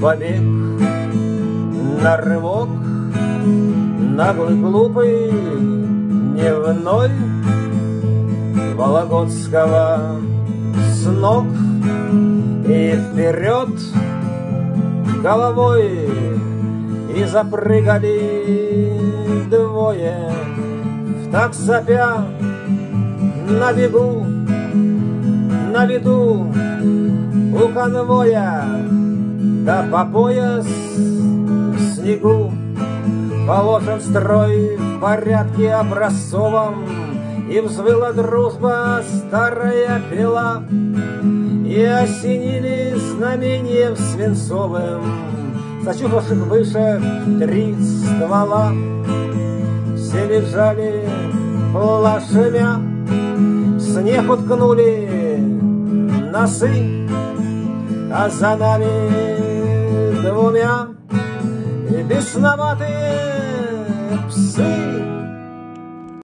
побег на рывок, наглый, глупый, дневной Вологодского с ног и вперед головой, и запрыгали двое, в так сопя на бегу, на виду у конвоя, да по пояс в снегу. Положен строй в порядке образцовом, и взвыла дружба старая пила, и осенили знамением свинцовым зачухавших выше 3 ствола. Все лежали плашмя, в снег уткнули носы, а за нами двумя бесноватые псы.